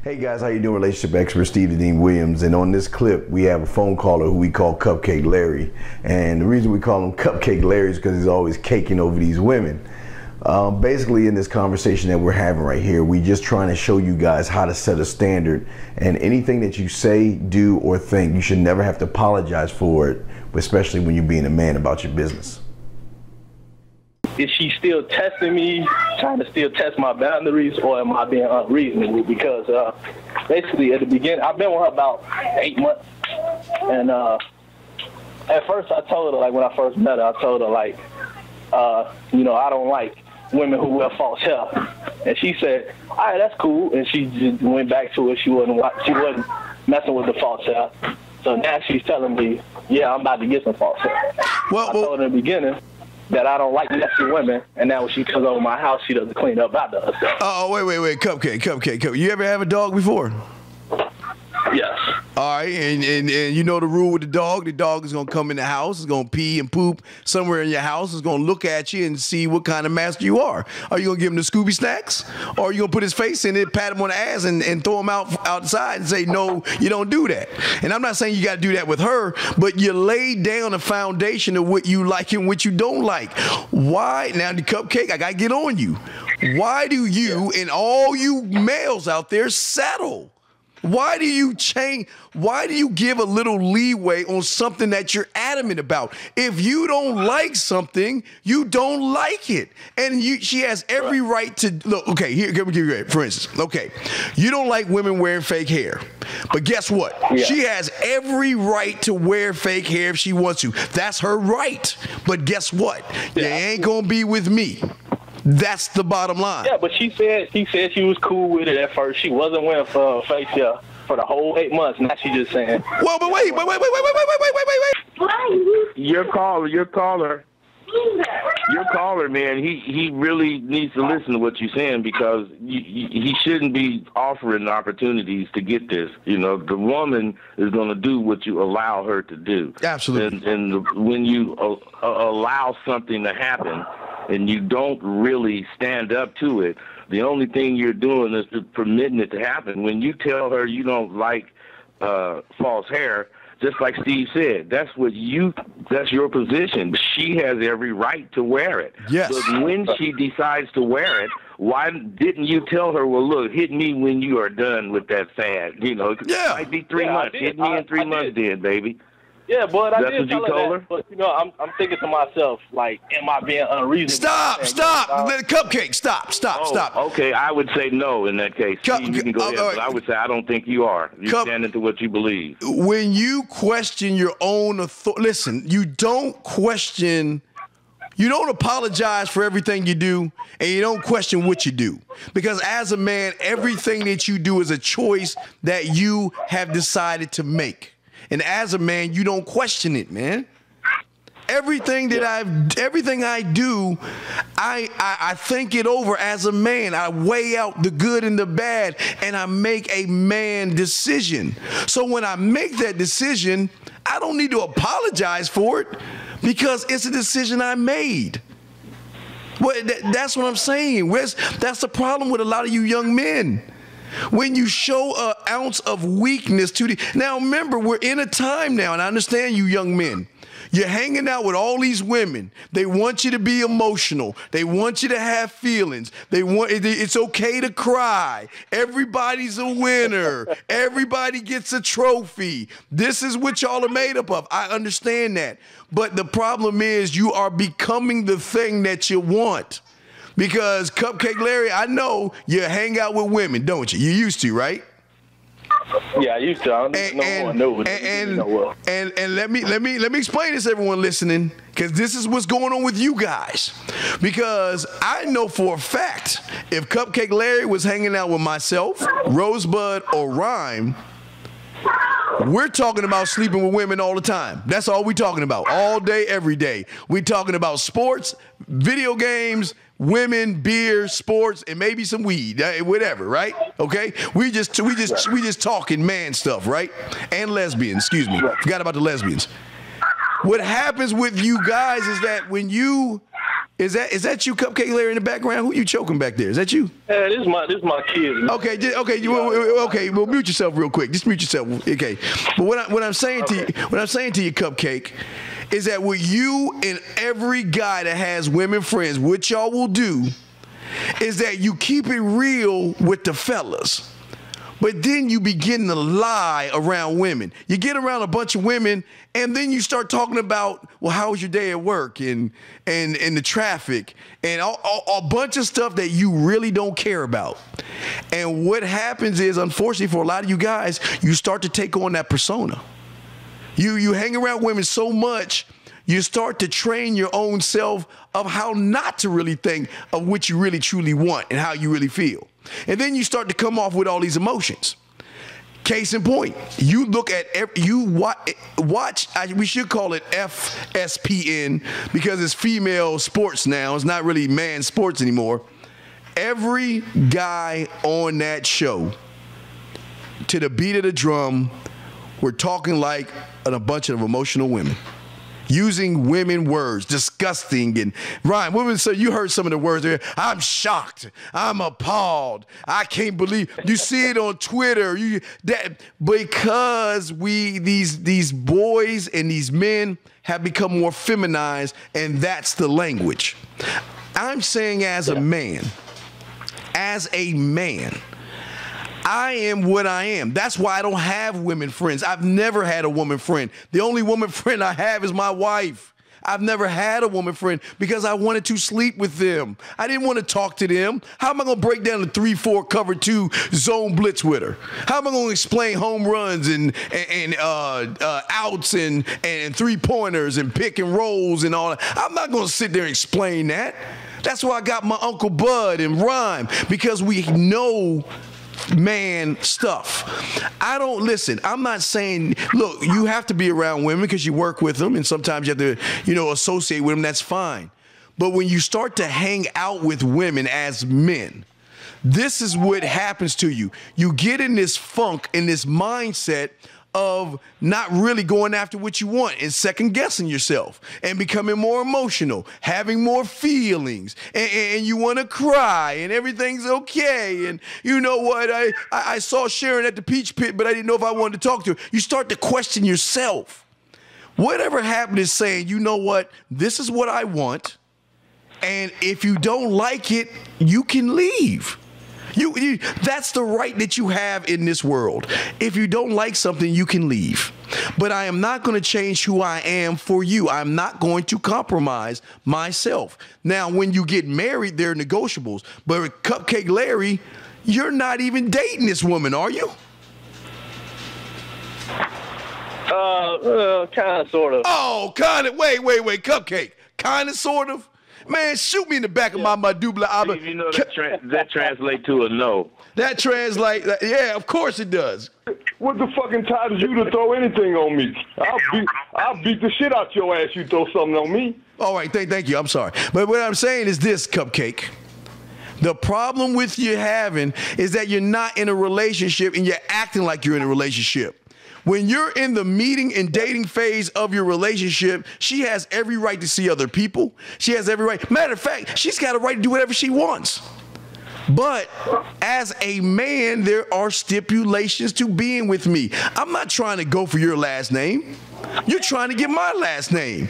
Hey guys, how you doing? Relationship expert Steve Dean Williams, and on this clip we have a phone caller who we call Cupcake Larry. And the reason we call him Cupcake Larry is because he's always caking over these women. Basically, in this conversation that we're having right here, we just trying to show you guys how to set a standard, and anything that you say, do, or think, you should never have to apologize for it, especially when you're being a man about your business. Is she still testing me, trying to still test my boundaries, or am I being unreasonable? Because basically at the beginning, I've been with her about 8 months, and at first I told her, like when I first met her, I told her like, you know, I don't like women who wear false hair, and she said, all right, that's cool, and she just went back to it. She wasn't messing with the false hair. So now she's telling me, yeah, I'm about to get some false hair. Well, I told her in the beginning that I don't like messy women, and now when she comes over my house, she doesn't clean up after herself. Oh, wait, Cupcake. You ever have a dog before? Yes. All right, and you know the rule with the dog is going to come in the house, it's going to pee and poop somewhere in your house, it's going to look at you and see what kind of master you are. Are you going to give him the Scooby snacks, or are you going to put his face in it, pat him on the ass, and throw him outside and say, no, you don't do that? And I'm not saying you got to do that with her, but you lay down a foundation of what you like and what you don't like. Why? Now, the Cupcake, I got to get on you. Why do you and all you males out there settle? Why do you change? Why do you give a little leeway on something that you're adamant about? If you don't like something, you don't like it. And she has every right to look. Okay, here, let me give you a, for instance. Okay, you don't like women wearing fake hair. But guess what? Yeah. She has every right to wear fake hair if she wants to. That's her right. But guess what? Yeah. You ain't going to be with me. That's the bottom line. Yeah, but she said she was cool with it at first. She wasn't wearing face hair for the whole 8 months. Now she's just saying. Well, but wait. Your caller, man, he really needs to listen to what you're saying, because he shouldn't be offering opportunities to get this. You know, the woman is going to do what you allow her to do. Absolutely. And when you allow something to happen and you don't really stand up to it, the only thing you're doing is permitting it to happen. When you tell her you don't like false hair, just like Steve said, that's your position. She has every right to wear it. Yes. But when she decides to wear it, why didn't you tell her, well, look, hit me when you are done with that fad? You know, it might be 3 months. Hit me in 3 months then, baby. Yeah, but I did tell her that. But, you know, I'm thinking to myself, like, am I being unreasonable? Stop. Cupcake, stop. Okay, I would say no in that case. You can go ahead, but I would say I don't think you are. You stand into what you believe. When you question your own authority, listen, you don't apologize for everything you do, and you don't question what you do. Because as a man, everything that you do is a choice that you have decided to make. And as a man, you don't question it, man. Everything I do, I think it over as a man. I weigh out the good and the bad, and I make a man decision. So when I make that decision, I don't need to apologize for it, because it's a decision I made. Well, that's what I'm saying. That's the problem with a lot of you young men. When you show an ounce of weakness now remember, we're in a time now, and I understand you young men. You're hanging out with all these women. They want you to be emotional. They want you to have feelings. It's okay to cry. Everybody's a winner. Everybody gets a trophy. This is what y'all are made up of. I understand that. But the problem is you are becoming the thing that you want. Because Cupcake Larry, I know you hang out with women, don't you? You used to, right? Yeah, I used to. And let me explain this to everyone listening, because this is what's going on with you guys. Because I know for a fact, if Cupcake Larry was hanging out with myself, Rosebud, or Rhyme, we're talking about sleeping with women all the time. That's all we're talking about, all day, every day. We're talking about sports, video games, women, beer, sports, and maybe some weed, whatever, right? Okay, we just talking man stuff, right? And lesbians, excuse me, forgot about the lesbians. What happens with you guys is that when you Is that you, Cupcake Larry, in the background? Who you choking back there? Is that you? Yeah, this is my kids. Man. Okay, well, mute yourself real quick. Just mute yourself. Okay. But what I'm saying to you, Cupcake, is that with you and every guy that has women friends, what y'all will do is that you keep it real with the fellas. But then you begin to lie around women. You get around a bunch of women, and then you start talking about, well, how was your day at work and the traffic and a bunch of stuff that you really don't care about. And what happens is, unfortunately for a lot of you guys, you start to take on that persona. You hang around women so much, you start to train your own self of how not to really think of what you really truly want and how you really feel. And then you start to come off with all these emotions. Case in point, you look at, watch, we should call it FSPN because it's female sports now. It's not really man sports anymore. Every guy on that show, to the beat of the drum, we're talking like a bunch of emotional women. Using women words, disgusting, and Ryan, women, so you heard some of the words there. I'm shocked. I'm appalled. I can't believe. You see it on Twitter. Because these boys and these men have become more feminized, and that's the language. I'm saying as a man, I am what I am. That's why I don't have women friends. I've never had a woman friend. The only woman friend I have is my wife. I've never had a woman friend because I wanted to sleep with them. I didn't want to talk to them. How am I going to break down the 3-4 cover 2 zone blitz with her? How am I going to explain home runs and outs and 3-pointers and pick and rolls and all that? I'm not going to sit there and explain that. That's why I got my Uncle Bud and Rhyme, because we know man stuff. I'm not saying, look, you have to be around women because you work with them and sometimes you have to, associate with them. That's fine. But when you start to hang out with women as men, this is what happens to you. You get in this funk, in this mindset of not really going after what you want and second guessing yourself and becoming more emotional, having more feelings, and you want to cry and everything's okay. And you know what? I saw Sharon at the Peach Pit, but I didn't know if I wanted to talk to her. You start to question yourself. Whatever happened is saying, you know what? This is what I want. And if you don't like it, you can leave. That's the right that you have in this world. If you don't like something, you can leave. But I am not going to change who I am for you. I'm not going to compromise myself. Now, when you get married, there are negotiables. But with Cupcake Larry, you're not even dating this woman, are you? Kind of, sort of. Oh, kind of. Wait, Cupcake. Kind of, sort of? Man, shoot me in the back of my medulla. You know that translates to a no. That translates, yeah, of course it does. What the fucking entitles you to throw anything on me? I'll beat the shit out your ass. You throw something on me. All right, thank you. I'm sorry, but what I'm saying is this, Cupcake. The problem with you having is that you're not in a relationship and you're acting like you're in a relationship. When you're in the meeting and dating phase of your relationship, she has every right to see other people. She has every right. Matter of fact, she's got a right to do whatever she wants. But as a man, there are stipulations to being with me. I'm not trying to go for your last name. You're trying to get my last name.